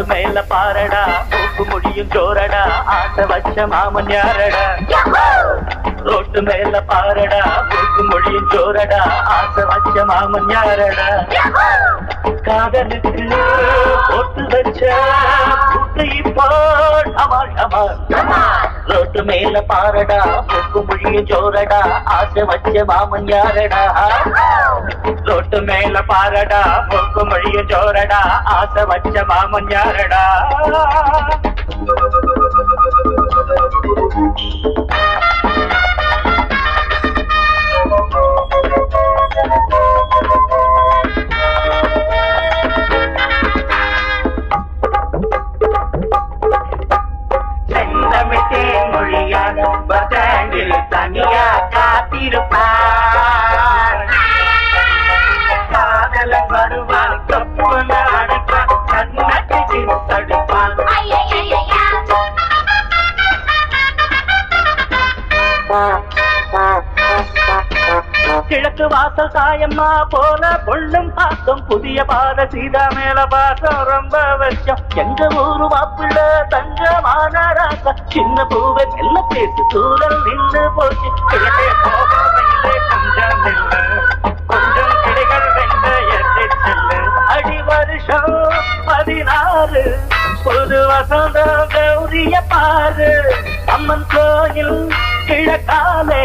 மேல பாரடா மூக்கு முடியும் ஜோரடா ஆசை வச்ச மாமன் யாரடா ரோட்டு மேல பாரடா மூக்கு முடியும் ஜோரடா ஆசை வச்ச மாமன் யாரடா காதலுக்கு போட்டு வச்ச புட்டை போல் அமால் அமால் ரோட்டு மேல பாரடா மூக்கு முடியும் ஜோரடா ஆசை வச்ச மாமன் யாரடா ரோட்டு மேல பாரடா மூக்கு முடியும் ஜோரடா ஆசை வச்ச மாமன் யாரடா செந்தமிட்டேன் மொழியான் பதாண்டில் தனியா காத்திருப்பார் காதலன் வருவான் கப்புல அடைப்பான் கண்ணத்தை தடுப்பான் கிழக்கு வாசல் சாயம்மா போல பொண்ணும் பாசம் புதிய பாத சீதா மேல பாசம் ரொம்ப வருஷம் எங்க ஊரு வாப்புள்ள தங்கமான ராசா சின்ன பூவை செல்ல பேசி தூரல் நின்று போச்சு கிழக்கே போகவில்லை கொஞ்சம் நின்று கொஞ்சம் கிளைகள் வென்ற எத்தை செல்லு அடி வருஷம் 16 புது வசந்த கௌரிய பாரு அம்மன் கோயில் கிழக்காலே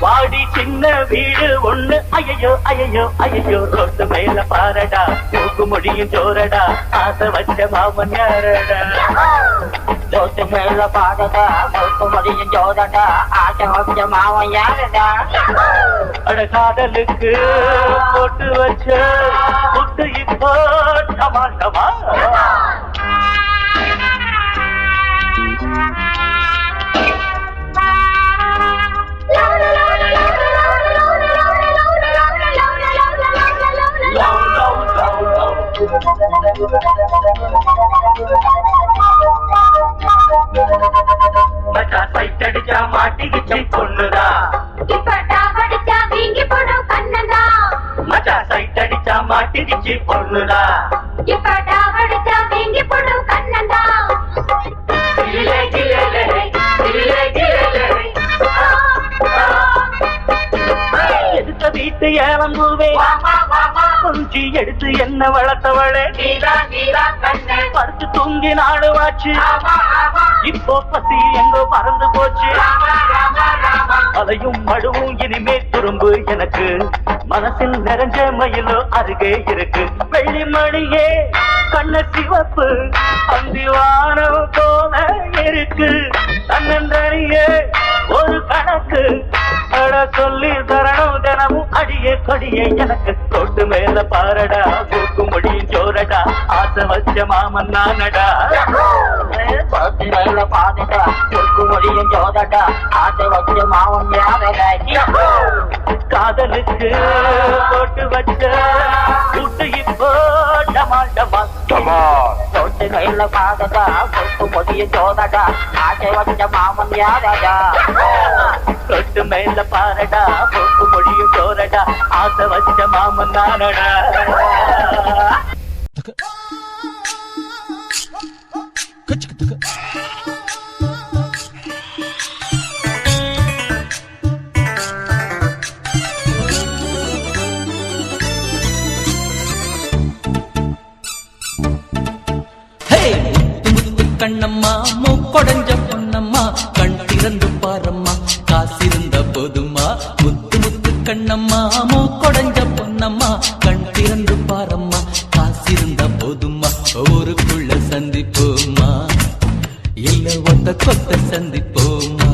வாடி சின்ன வீடு ஒண்ணு ஐயோ ஐயோ ஐயோ ரோட்டு மேல பாரடா மூக்கு முடியும் ஜோரடா ஆசை வச்ச மாமன் யாரடா ரோட்டு மேல பாரடா மூக்கு முடியும் ஜோரடா ஆசை வச்ச மாமன் யாரடா அட காதலுக்கு போட்டு வச்ச புட்டு இப்போ டமால் டமால் மச்சா சைட் அடிச்சா மாட்டிக்கிச்சு பொண்ணுதா படிச்சா வீங்கி போடும் கண்ணதா மச்சா சைட் அடிச்சா மாட்டிக்கிச்சு பொண்ணுதா படிச்சா வீங்கி போடும் கண்ணதா எடுத்த வீட்டு ஏலம்பூவே கொஞ்சி எடுத்து என்ன வளர்த்தவளே படுத்து தூங்கி நாடுவாச்சு இப்போ பசி எங்கோ பறந்து போச்சு அலையும் மடுவும் இனிமே துரும்பு எனக்கு மனசில் நிறைஞ்ச மயிலோ அருகே இருக்கு வெள்ளி மணியே கண்ண சிவப்பு அந்திவானம் போல இருக்கு தன்னந்தனியே ஒரு கணக்கு அட சொல்லி தரணும் தினமும் அடியே கொடியே எனக்கு தொட்டு மேல பாரடா மூக்கு முடியும் ஜோரடா ஆசை வச்ச மாமன் நானடா தொட்டு மேல பாரடா மூக்கு முடியும் ஜோரடா ஆசை வச்ச மாமன் யாரடா காதலுக்கு போட்டு வச்ச கூட்டு இப்போ டமால் டமால் தொட்டு மேல பாரடா மூக்கு முடியும் ஜோரடா ஆசை வச்ச மாமன் யாரடா தொட்டு மேல பாரடா மூக்கு முடியும் ஜோரடா ஆசை வச்ச மாமன் நானடா கண்ணம்மா மூக்கொடைஞ்ச பொன்னம்மா கண் திறந்து பாரம்மா காசிருந்த போதுமா முத்து முத்து கண்ணம்மா மூக்கொடைஞ்ச பொன்னம்மா கண் திறந்து பாரம்மா காசிருந்த போதுமா ஊருக்குள்ள சந்திப்போமா இல்ல ஒத்த கொத்த சந்திப்போமா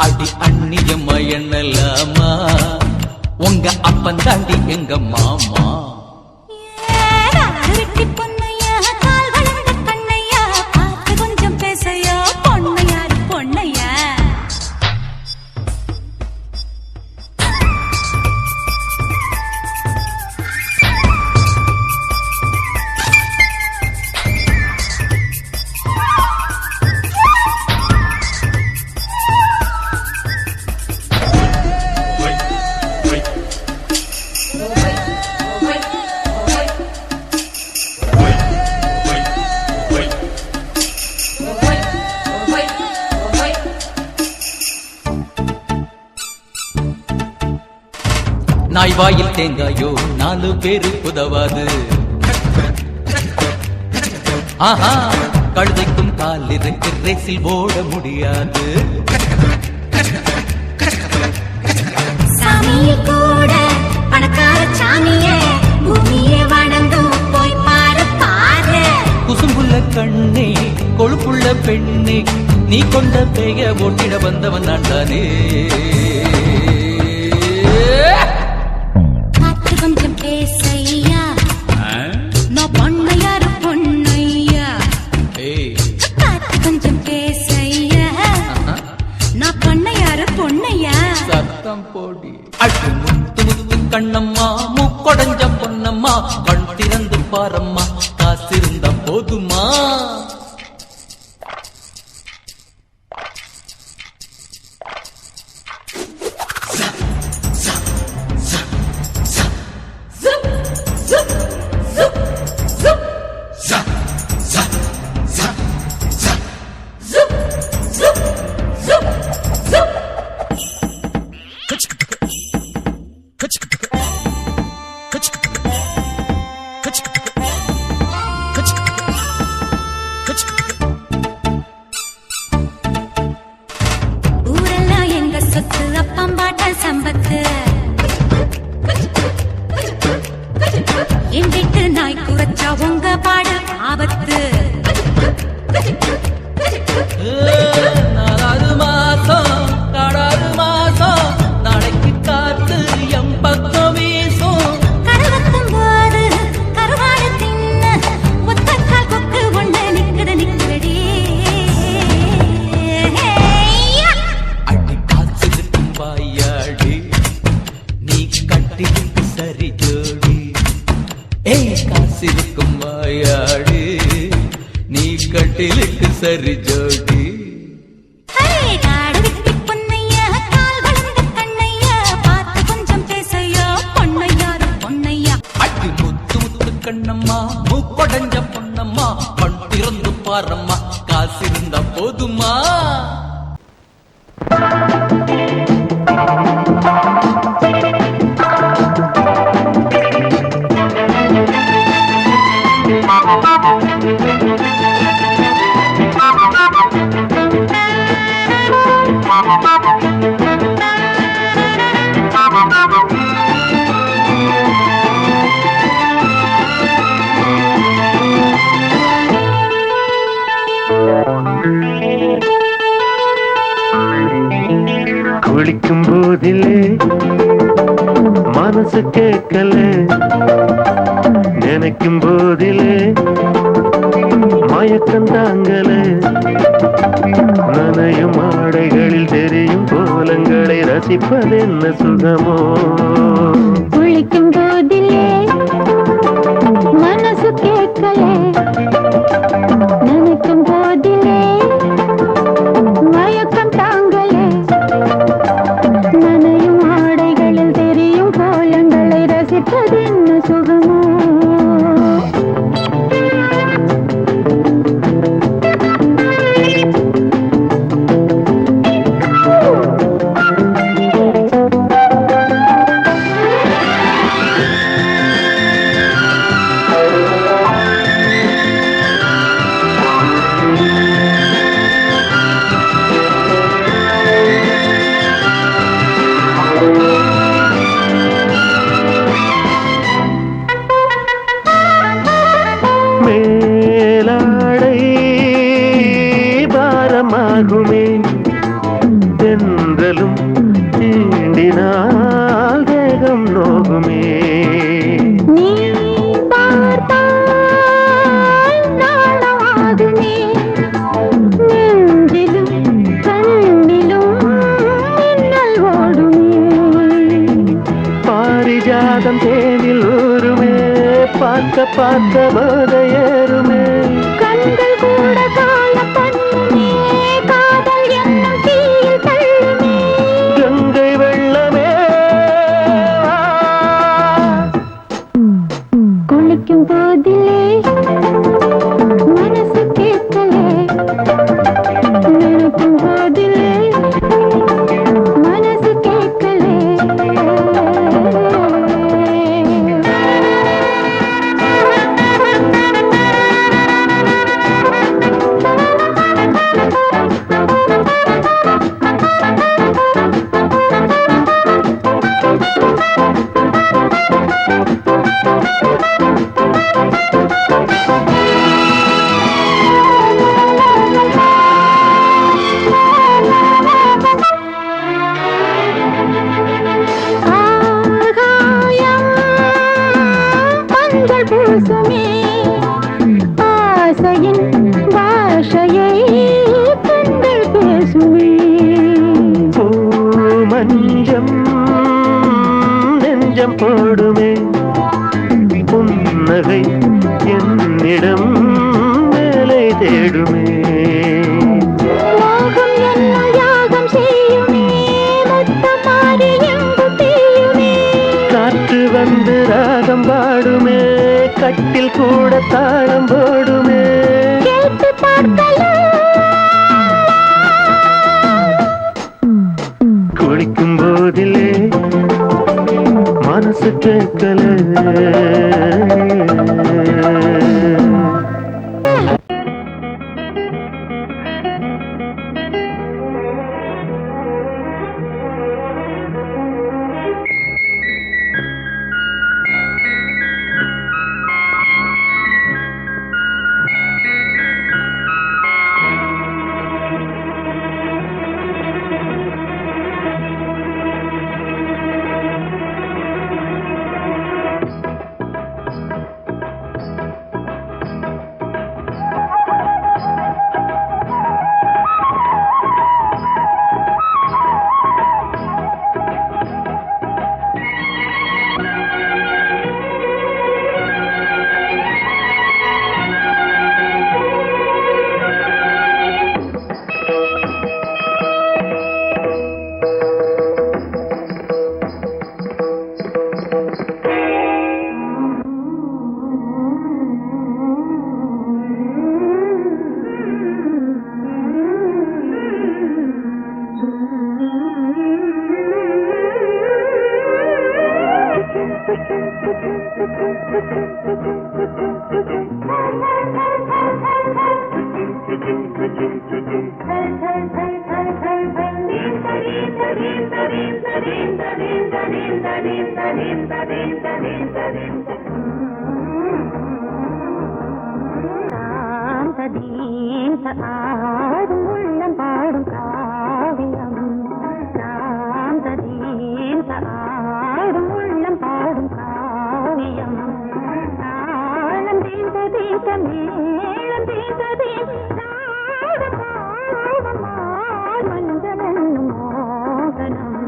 அடி அந்நியம்மா எண்ணலாமா உங்க அப்பன் தாண்டி எங்க மாமா வாயில் தேங்காயோ 4 பேருக்கு உதவாது. ஆஹா, கழுதைக்கும் கால் இருக்கு, ரேசில் ஓட முடியாது. சாமியை கூட பணக்கார சாமியே, பூமியே வணங்கும் போய் பாரு பாரு. குசும்புள்ள கண்ணே, கொழுப்புள்ள பெண்ணே, நீ கொண்ட பேய ஓட்டிட வந்தவன் நான் தானே. பார்த்து கொஞ்சம் பேசையா, நான் பொண்ணையாரு பொண்ணையா. பார்த்து கொஞ்சம் பேசையா, நான் பொண்ணையாரு பொண்ணையா. சத்தம் போடி அட்டு முத்து முத்து கண்ணம்மா, மூக்கொடைஞ்ச பொன்னம்மா, கண் திறந்து பாரம்மா, காசிருந்த போதுமா. ஊரெல்லாம் எங்க சொத்து, அப்பம்பாட்ட சம்பத்து. என் வீட்டு நாய் குறைச்சா உங்க பாடு ஆபத்து. நாலாவது மாசம் காடாது மாசம், நாளைக்கு காத்து எம் பக்கம் வீசும். கருவத்தும் போது கருவாடு தின்ன ஒத்தக்கால் கொக்கு ஒண்ணு நிக்குது நிக்குதடி. அடி காய்ச்சலுக்கும் வாயாடி, நீ கட்டிலுக்கு சரி ஜோடி. காசிருக்கும் வாயாடி, நீ கட்டிலுக்கு சரி ஜோடி. காடு வெட்டி பொன்னையா, கால் வளர்ந்த கண்ணையா, பார்த்து கொஞ்சம் பேசையா, பொன்னையாரு பொன்னையா. அடி முத்து முத்து கண்ணம்மா, மூக்கொடைஞ்ச பொன்னம்மா, கண் திறந்து பாரம்மா, காசிருந்தா போதுமா. குளிக்கும் போதிலே மனசு கேட்கல, நினைக்கும் போதிலே மயக்கம் தாங்கல. நனையும் ஆடைகளில் தெரியும் கோலங்களை ரசிப்பதென்ன சுகமோ. குளிக்கும் போதிலே மனசு கேட்கலே, நினைக்கும் போதிலே மயக்கம் தாங்கலே. நனையும் ஆடைகளில் தெரியும் கோலங்களை ரசிப்பது என்ன சுகமோ. மேலாடை பாரமாகுமே, தென்றலும் தீண்டினால் தேகம் நோகுமே. நீ பார்த்தால் நாணமாகுமே, நெஞ்சிலும் கண்ணிலும் மின்னல் ஓடுமே. பாரிஜாதம் தேனில் ஊருமே, பார்க்க பார்க்க போதையேறுமே. கண்கள் கூட காண பண்ணுமே, காதல் என்னும் தீயில் தள்ளுமே. கங்கை வெள்ளமே குளிக்கும் போதிலே மனசு கேட்கலே, நினைக்கும் போதிலே மனசு கேட்கலே. பேசுமே ஆசையின் பாஷையை கண்கள் பேசுமே மஞ்சம் நெஞ்சம் போடுமே புன்னகை என்னிடம் மேலே தேடுமே மோகம் என்ன யாகம் செய்யுமே முத்தம் மாறி எங்கும் தீயுமே காற்று வந்து ராகம் பாடுமே கட்டில் கூட தாளம் போடுமே கேட்டு பார்க்கலாம் குளிக்கும் போதிலே மனசு கேட்கல ஆடும் உள்ளம் பாடும் காவியம் ஆடும் உள்ளம் பாடும் காவியம் தாளம் தீந்த தீந்த மேளம் தீந்த தீந்த மஞ்சமென்னும் மோகனம்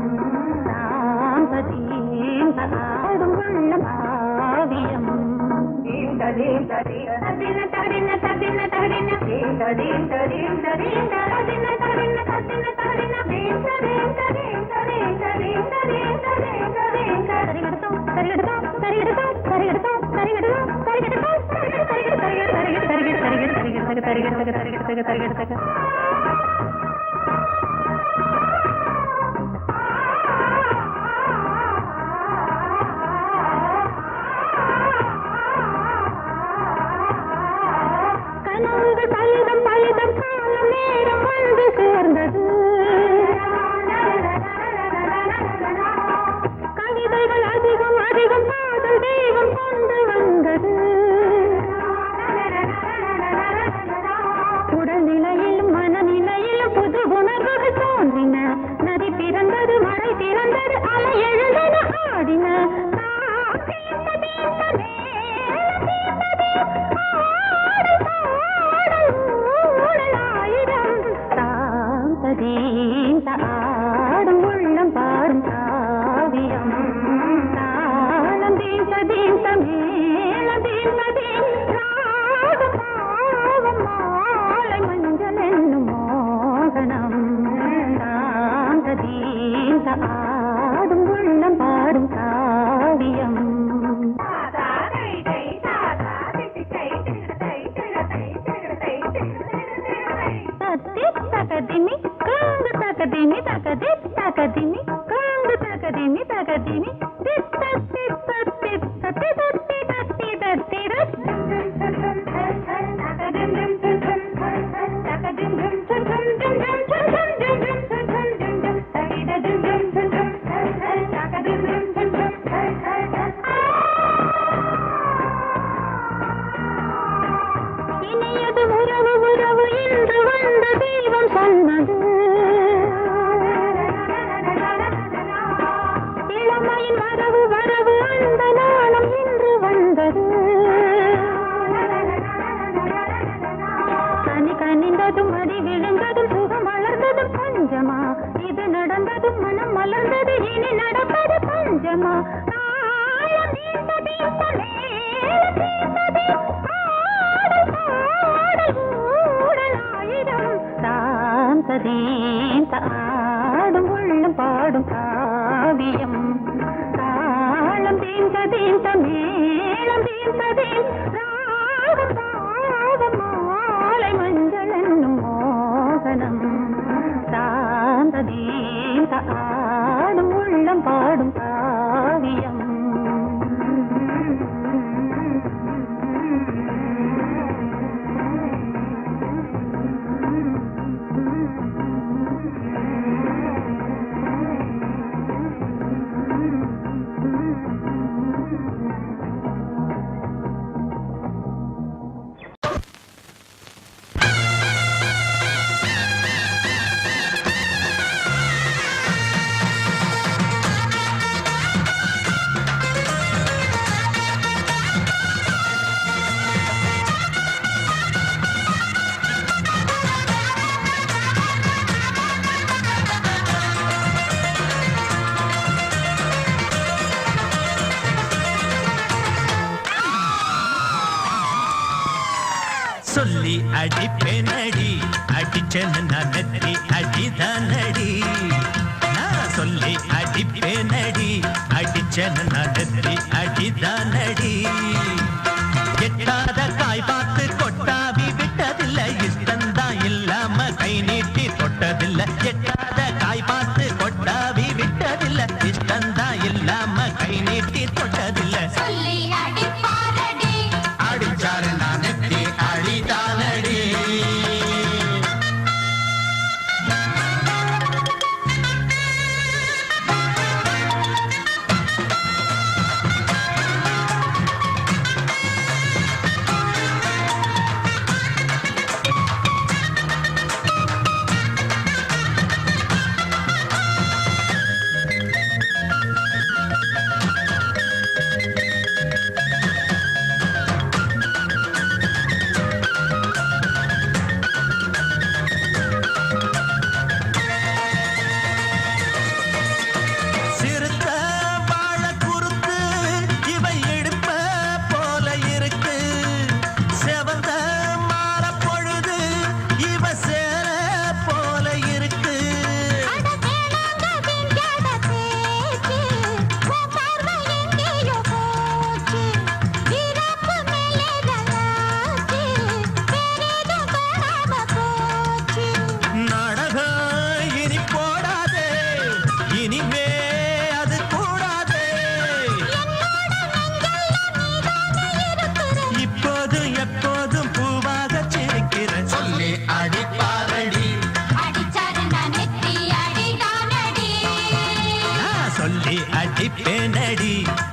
ஆடும் உள்ளம் காவியம் ஆடும் உள்ளம் பாடும் காவியம் தாளம் தீந்த தீந்த மேளம் தீந்த தீந்த மாலை மஞ்சள் என்னும் மோகனம் தாந்த தீந்த ஆடும் உள்ளம் பாடும் காவியம் தகதிமி காங்கு தகதிமி தகதி தகதிமி காங்கு தகதிமி தகதிமி தித்த தித்த தித்த தித்தி தத்தி தத்தி இனியது உறவு உறவு இன்று வந்த தெய்வம் சொன்னது இளமையின் வரவு வரவு அந்த நாளும் இன்று வந்தது ஆடும் உள்ளம் பாடும் காவியம் தாளம் தீந்த மேளம் தீர்த்ததேன் ராகம் பாவம் மாலை மஞ்சள் என்னும் மோகனம் சாந்ததீந்த ஆடும் உள்ளம் பாடும் காவியம் சொல்லி அடிப்பேனடி அடிச்சேன்னு நான் நெத்தி அடிதானடி நான் சொல்லி அடிப்பேனடி அடிச்சேன்னு நான் நெத்தி அடிதானடி எட்டாத காய் பார்த்து கொட்டாவி விட்டதில்லை இஷ்டந்தான் இல்லாம கை நீட்டி தொட்டதில்லை எட்டாத காய் பார்த்து கொட்டாவி விட்டதில்லை இஷ்டந்தான் இல்லாம கை நீட்டி தொட்டதில்லை சொல்லி அடிப்பாரடி அடிச்சாரு நான் நெத்தி அடிதானடி அடிப்பேனடி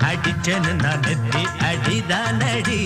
அடிச்சேன்னு நான் நெத்தி அடிதானடி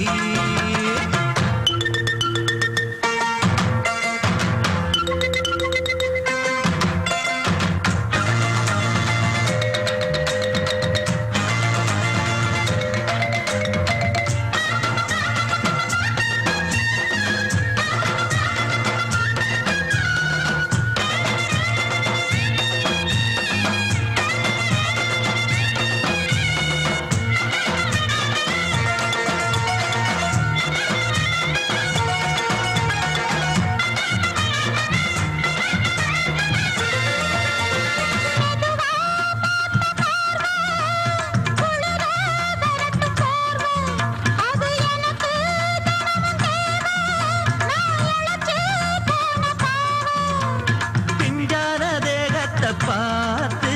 பார்த்து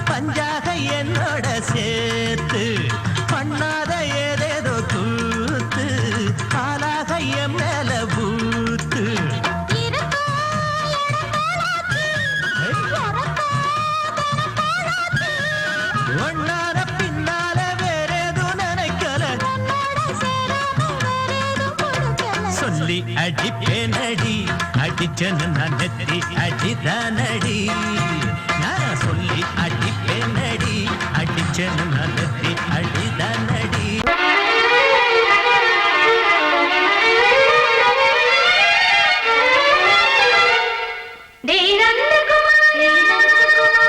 பஞ்சாக என்னோட சேர்த்து பண்ணாத ஏதேதோ கூத்து ஆளாக என் மேல பூத்து ஒன்னார பின்னால வேறேதோ நினைக்கல சொல்லி அடிப்பேனடி அடிச்சேன்னு நான் நெத்தி அடிதானடி நான் சொல்லி அடிப்பேனடி அடிச்சேன்னு நான் நெத்தி அடிதானடி தேனந்த குமார்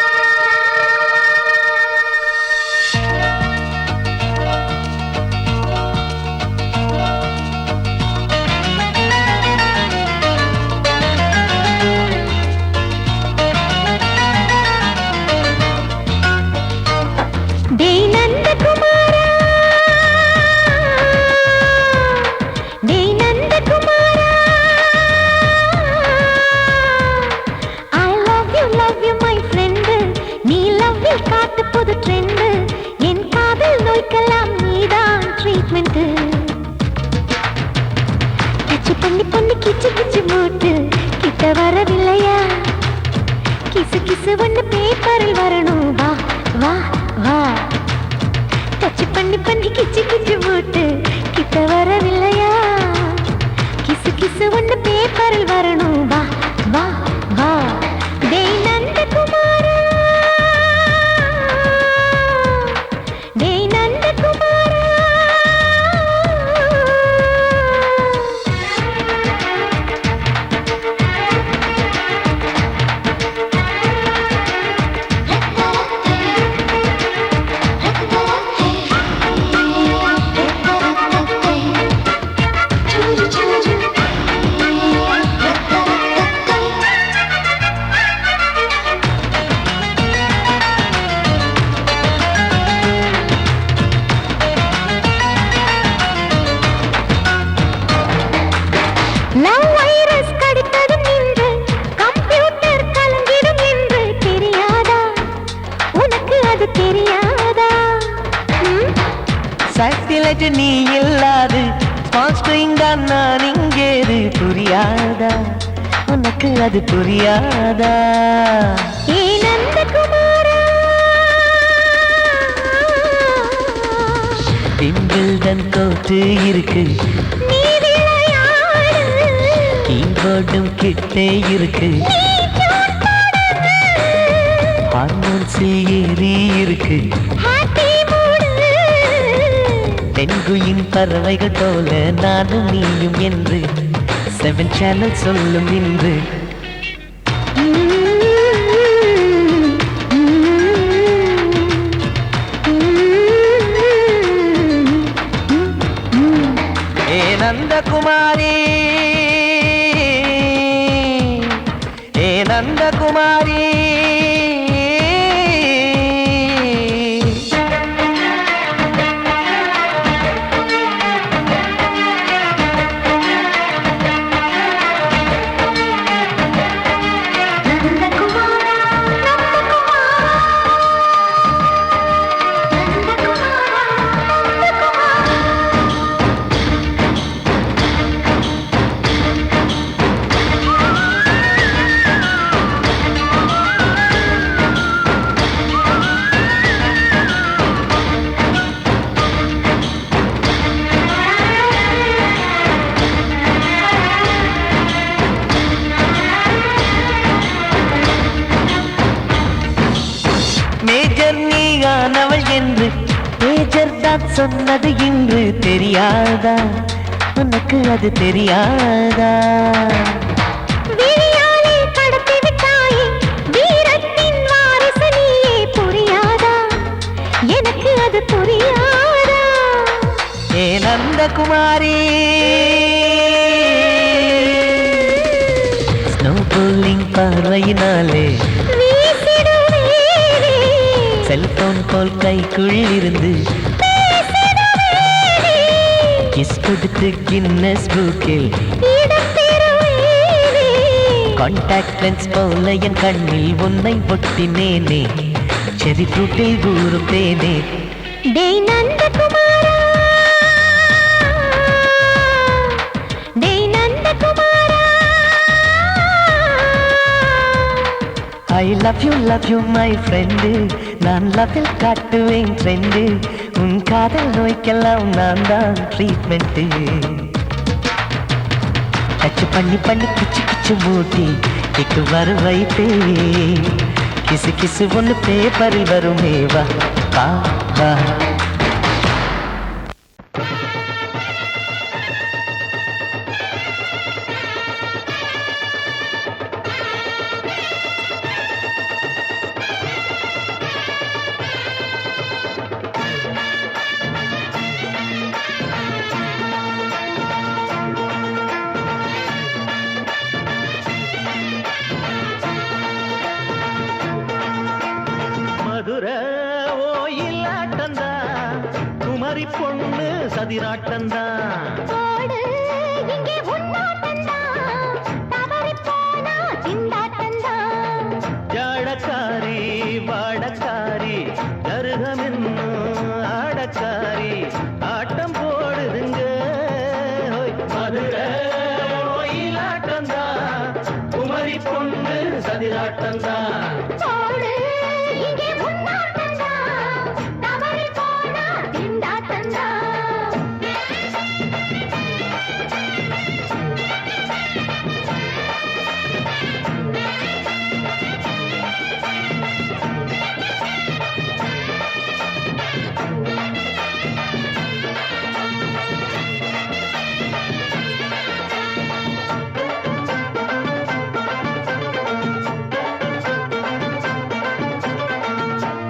பண்ணி பண்ணி கிச்சு கிச்சு மூட்டு கிட்ட வரவில்லையா கிசு கிசு ஒண்ணு பேப்பரில் வரணும் வா வா வா டச் பண்ணி பண்ணி கிச்சு கிச்சு மூட்டு கிட்ட வரவில்லையா கிசு கிசு ஒண்ணு பேப்பரில் வரணும் வா வா வா டேய் நந்தகுமாரா டேய் நந்தகுமாரா லவ் வைரஸ் கடித்ததும் நின்று கம்ப்யூட்டர் கலங்கிடும் என்று தெரியாதா உனக்கு அது தெரியாதா சாட்டிலைட் நீ இல்லாது ஸ்மால் ஸ்கிரீன் தான் நான் இங்கேது புரியாதா உனக்கு அது புரியாதா ஏ நந்தகுமாரா விம்பிள்டன் கோட்டு இருக்கு நீ விளையாடு கீபோர்டும் கிட்டே இருக்கு ஹார்மோன்ஸில் ஏறி இருக்கு ஹாப்பி மூடு பெண்குயின் பறவைகள் போல நானும் நீயும் என்று 7 சேனல் சொல்லும் இன்று ஏ நந்தகுமாரி ஏ நந்தகுமாரி மேஜர் நீயானவள் என்று மேஜர் தான் சொன்னது இன்று தெரியாதா உனக்கு அது தெரியாதா விழியாலே கடத்தி விட்டாயே வீரத்தின் வாரிசு நீயே புரியாதா எனக்கு அது புரியாதா ஏ நந்தகுமாரி ஸ்னோ போலிங் பார்வையினாலே வீசிடுவேனே செல்போன் போல் கைக்குள் இருந்து கிஸ் கொடுத்து கின்னஸ் புக்கில் இடம் பெறுவேனே கான்டாக்ட் லென்ஸ் போல என் கண்ணில் உன்னை ஒட்டினேனே செரி ஃப்ரூட்டில் ஊறும் தேனே டேய் நந்தகுமாரா டேய் நந்தகுமாரா I love you my friend நான் லவ்வில் காட்டுவேன் ட்ரெண்டு உன் காதல் நோய்க்கெல்லாம் நான் தான் ட்ரீட்மெண்ட்டு டச் பண்ணி பண்ணி கிச்சு கிச்சு மூட்டி கிக்கு வர வைப்பே கிசு கிசு ஒன்று பேப்பரில் வருமே வா வா வா மதுரை ஓயிலாட்டந்தா குமரி பொண்ணு சதிராட்டந்தா ஓடு இங்கே உன்னாட்டந்தா தவறி போனா திண்டாட்டந்தா ஜாடக்காரி வாடக்காரி தருகமென்னு ஆடக்காரி ஆட்டம் போடுதுங்க மதுரை சதிராட்டம்தான். போடு இங்கே முன்னாட்டம்தான், தவறி போனா திண்டாட்டம்தான்.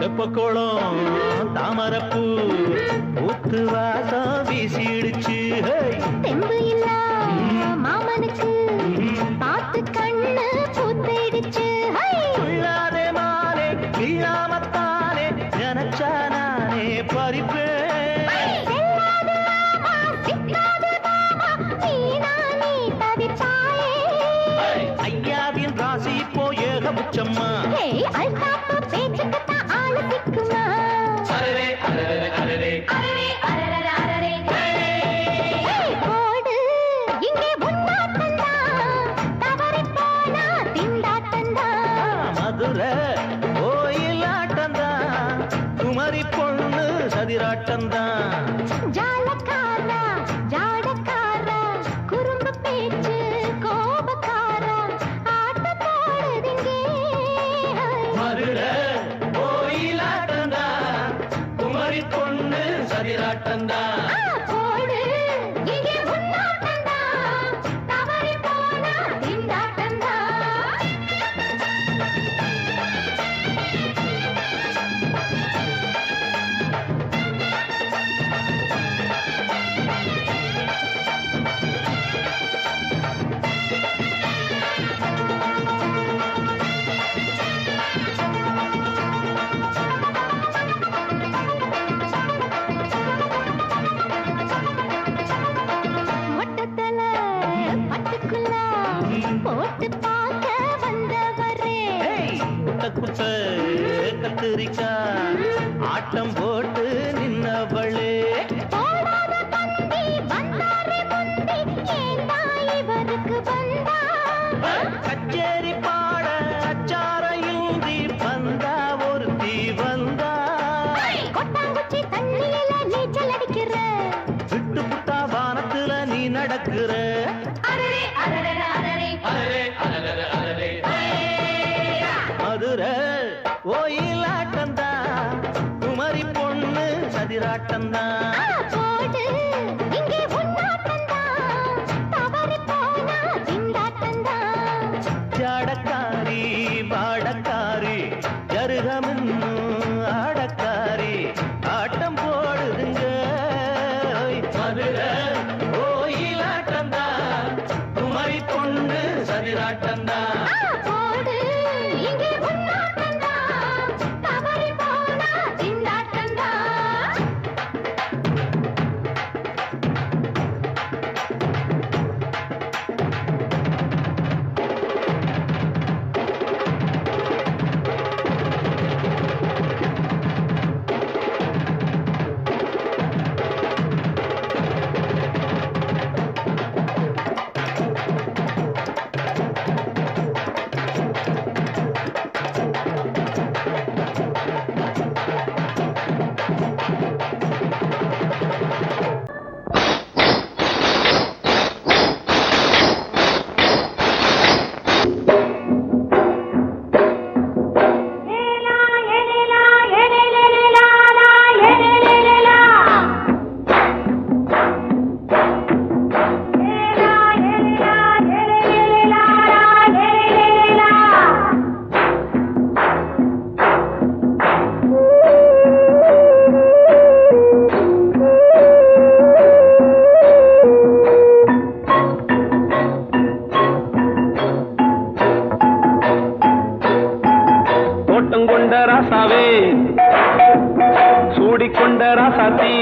தெப்பக்குளம் தாமரப்பூ ஊத்து வாசம் வீசிடுச்சு. தெம்பு இல்ல மாமனுக்கு பார்த்து கண்ணு பூத்திடுச்சு. உள்ளாதே மானே இல்லாமத்தானே நினைச்சா நானே பறிப்பேன். செல்லாது மாமா, சிக்காது மாமா, நீ தவிப்பாயே. ஐயாவின் ராசி இப்போ ஏகபட்சம்மா. ஹே, அல்தாப்பு பேச்சுக்குத்தான் ஆளு சிக்குமா. அரரே அரரே அரரே அரரே, அரரர, அரரே. ஏய், போடு இங்கே முன்னாட்டம்தான், தவறி போனா திண்டாட்டம்தான். மதுரை கோயிலாட்டம்தான், குமரி பொண்ணு சதிராட்டம்தான். ஜாலக்காரா, ஜாடக்காரா, குறும்பு பேச்சு கோபக்காரா, ஆட்டம் போடுதிங்கே. மதுரை கோயிலாட்டம்தான், குமரி பொண்ணு சதிராட்டம்தான். போடு இங்கே முன்னாட்டம்தான், தவறி போனா திண்டாட்டம்தான். மொட்டத்தல பட்டுக்குள்ள போட்டு பார்க்க வந்தவரே. குட்ட குட்ட கத்திரிக்கா ஆட்டம் போட்டு நின்னவளே. போடாத பந்தி வந்தாரே முந்தி, ஏண்டா இவருக்கு வந்தா? கச்சேரி பாட அச்சாரையுந்தி வந்தா ஒருத்தி வந்தா. கொட்டாங்குச்சி தண்ணியில நீச்சல் அடிக்கிற. விட்டு புட்டா வானத்துல நீ நடக்கிற. அரரே, அரரர, அரரே. அரரே அரரே அரரே மதுரை கோயிலாட்டம்தான், குமரி பொண்ணு சதிராட்டம்தான். போடு இங்கே முன்னாட்டம்தான், தவறி போனா திண்டாட்டம்தான். ஜாடக்காரி பாடக்காரி ஜருகமின்னும் ஆடக்காரி ஆட்டம் போடுதுங்க. மதுரை கோயிலாட்டம்தான், குமரி பொண்ணு சதிராட்டம்தான். போடு இங்கே முன்னாட்டம்தான், தவறி போனா திண்டாட்டம்தான். சூடிக்கொண்ட ராசாத்தி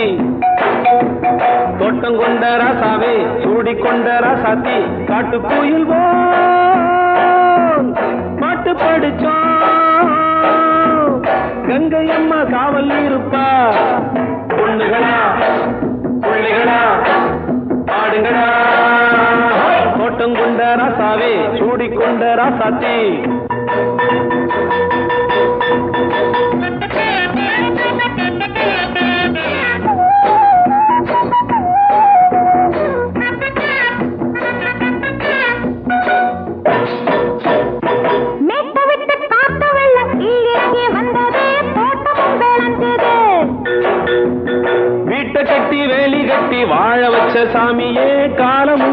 தோட்டம் கொண்ட ராசாவே சூடிக்கொண்ட ராசாத்தி காட்டு கோயில் பாட்டு படிச்சோம் கங்கை அம்மா காவல் இருப்பா பொண்ணுகளா பிள்ளைகளா ஆடுங்களா தோட்டம் கொண்ட ராசாவே சூடிக்கொண்ட ராசாத்தி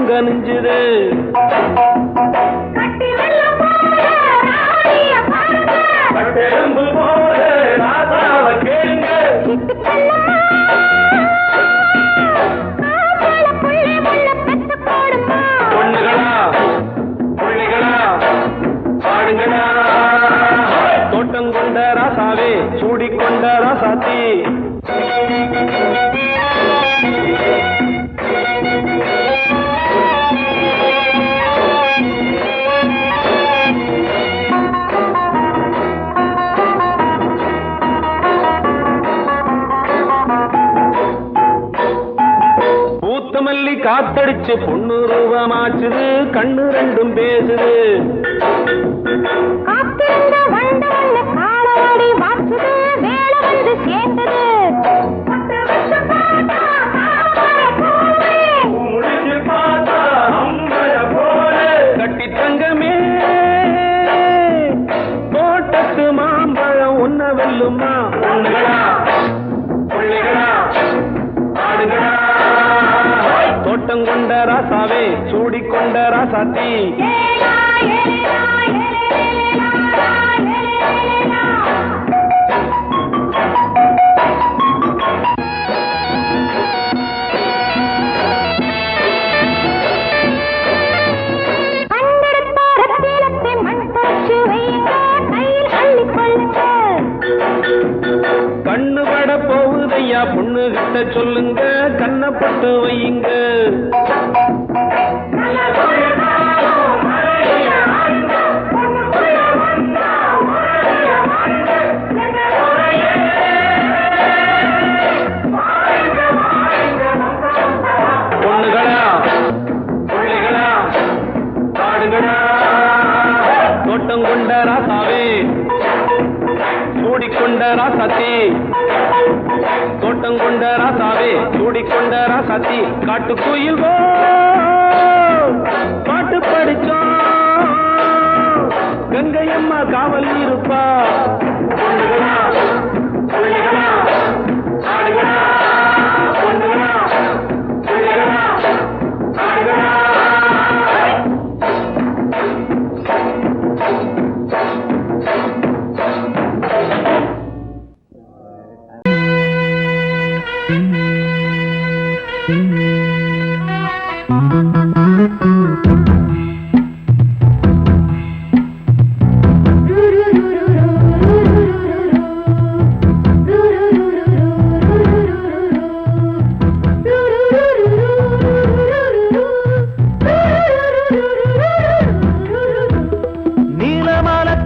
கனிஞ்சுது. கட்டெலும்பு போல ராசாவ கேளுங்க. பொண்ணுகளா புள்ளிகளா பாடுங்களா. தோட்டம் கொண்ட ராசாவே சூடிக்கொண்ட ராசாத்தி. பூத்தமல்லி காத்தடிச்சு பொண்ணு ரூபமாச்சுது. கண்ணு ரெண்டும் பேசுது. கட்டி தங்கமே தோட்டத்து மாம்பழம் உன்ன வெல்லுமா. பொண்ணுகளா புள்ளிகளா ஆடுகளா. தோட்டம் கொண்ட ராசாவே சூடிக்கொண்ட ராசாத்தி. கண்ணு பட போகுதையா பொண்ணு கிட்ட சொல்லுங்க. கண்ணப்பட்டு வையுங்க. பொண்ணுகளா புள்ளிகளா பாடுங்களா. தோட்டம் கொண்ட ராசாவே சூடிக்கொண்ட ராசாத்தி. தோட்டம் கொண்ட ராசாவே சூடிக்கொண்ட ராசாத்தி. காட்டுக்குயில் பாட்டு படிச்சோம். கங்கையம்மா காவல் இருப்பா. பொண்ணுகளா புள்ளிகளா ஆடுகளா. பொண்ணுகளா புள்ளிகளா ஆடுகளா.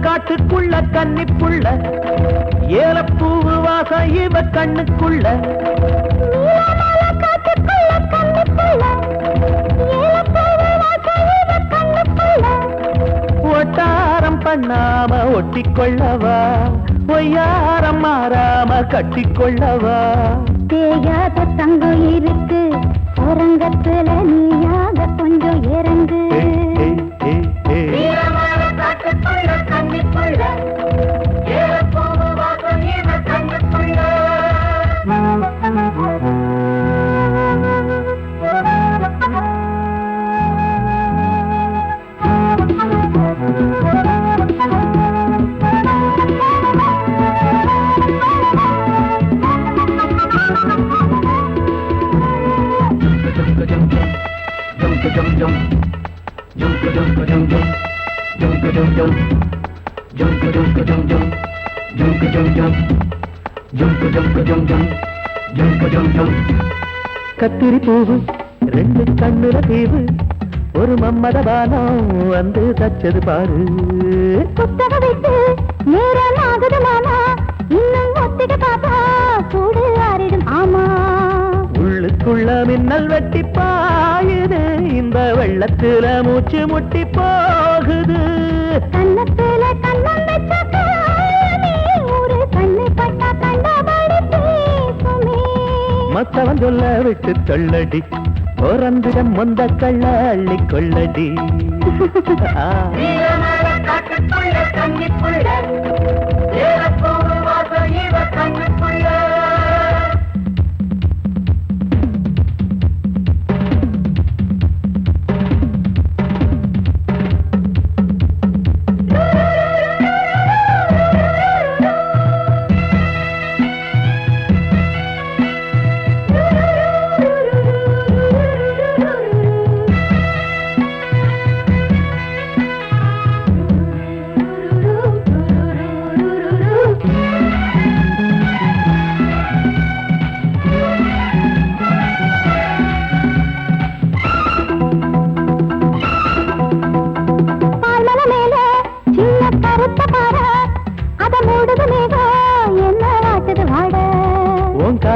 காட்டுக்குள்ள கன்னிப்புள்ள ஏலப்பூவு வாசம் இவ கண்ணுக்குள்ள. ஒட்டாரம் பண்ணாம ஒட்டிக்கொள்ளவா. ஒய்யாரம் மாறாம கட்டிக்கொள்ளவா. தேயாத தங்கம் இருக்கு அரங்கத்துல நீயாக கொஞ்சம் இறங்கு. கத்திரி பூவு ரெண்டு கண்ணுல தீவு. ஒரு மம்மதபானம் வந்து தச்சது பாரு. புத்தக விட்டு நேரம் ஆகுது மாமா. இன்னும் ஒத்திக பாப்பா கூடு ஆறிடும் ஆமா. உள்ளுக்குள்ள மின்னல் வெட்டி பாயுது. இந்த வெள்ளத்துல மூச்சு முட்டி போகுது. கண்ணத்துல கண்ணம் வச்ச ஒரு கண்ணு பட்டா கண்டபடி பேசுமே. மத்தவன் சொல்ல விட்டு தள்ளடி. ஓரந்திடம் மொந்த கள்ள அள்ளி கொள்ளடி.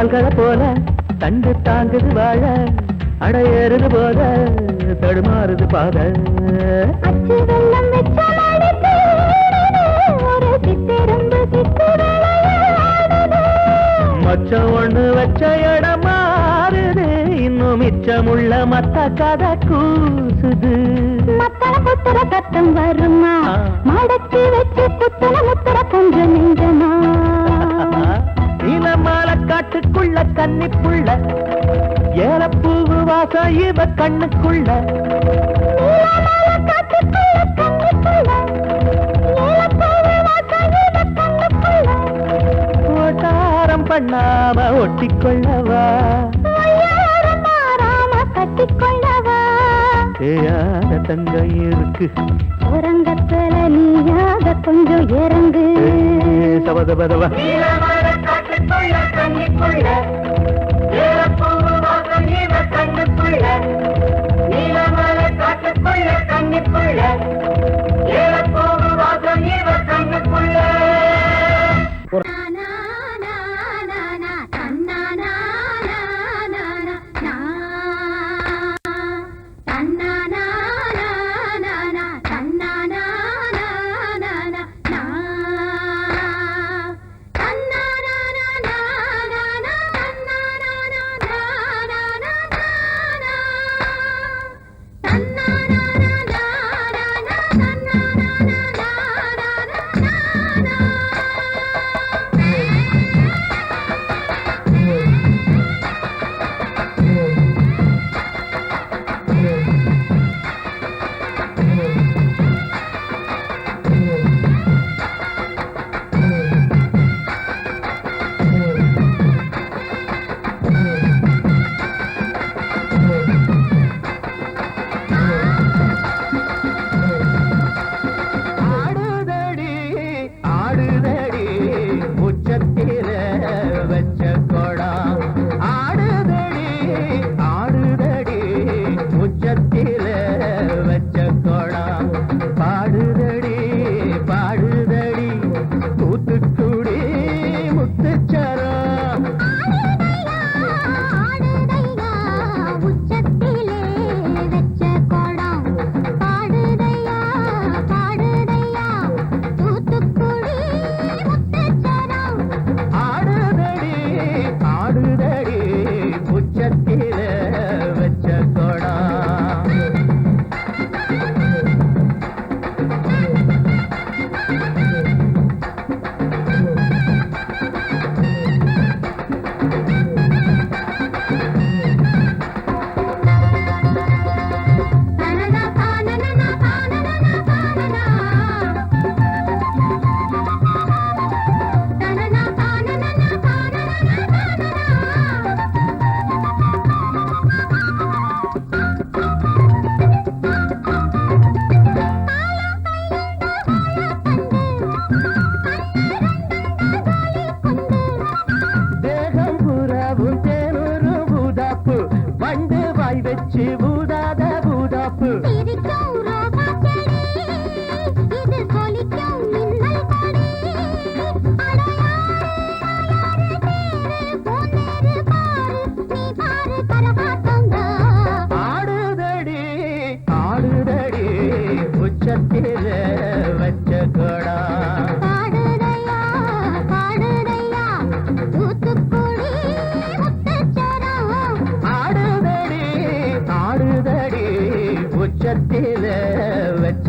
பால்களை போல தண்டு தாங்குது வாழ அடையேறுது போத தடுமாறுது பாத அச்சு வெள்ளம் வெச்ச நாளைக்கு ஒரு சித்திரம்பு சித்திரளையாடுது. மச்சம் ஒண்ணு வச்ச இடம் மாறுது இன்னும் மிச்சமுள்ள மத்த கதை கூசுது மத்தள புத்தர சத்தம் வருமா மடக்கி வச்சு புத்தல முத்தர கொஞ்சம் நெஞ்சமா நீலமால காட்டுக்குள்ள கன்னிப்புள்ள ஏலப்பூவு வாசம் இவ கண்ணுக்குள்ள ஓட்டாரம் பண்ணாம ஒட்டிக்கொள்ளவா கட்டிக்கொள்ளவா தேயாத தங்கம் இருக்கு உறங்கத்துல நீயாக கொஞ்சம் இறங்கு சபதபதவா உச்சத்தில வச்ச